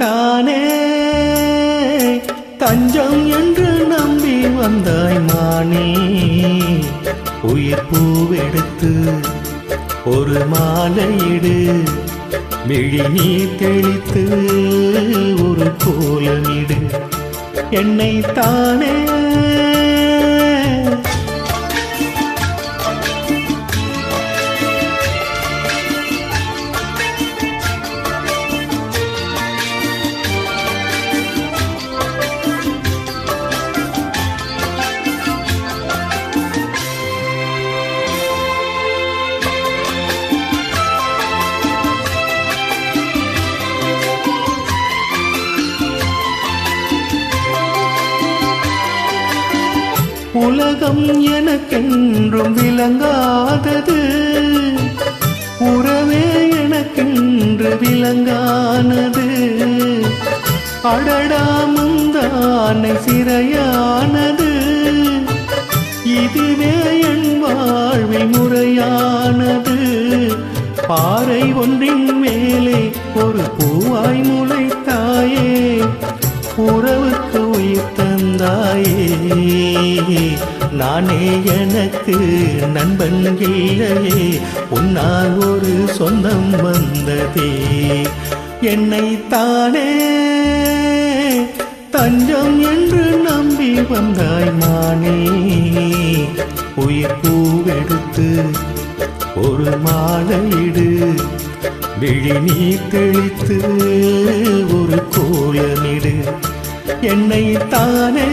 தானே தஞ்சம் என்று நம்பி வந்தாய் மானே. உயிர் பூவெடுத்து ஒரு மாலையிடு, விழி நீர் தெளித்து ஒரு கோலமிடு என்னை தானே. உலகம் எனக்கென்றும் விளங்காதது, உறவே எனக்கென்று விளங்கானது. அடடா முந்தானை சிறையானது, இதுவே என் வாழ்வில் முறையானது. பாறை ஒன்றின் மேலே ஒரு பூவாய் முளைத்தாயே, உறவுக்கு உயிர் தந்தாயே. நானே எனக்கு நண்பன் இல்லையே, உன்னால் ஒரு சொந்தம் வந்ததே. என்னை தானே தஞ்சம் என்று நம்பி வந்தாய் மானே. உயிர் பூவெடுத்து ஒரு மாலையிடு, விழி நீர் தெளித்து ஒரு கோலமிடு என்னை தானே.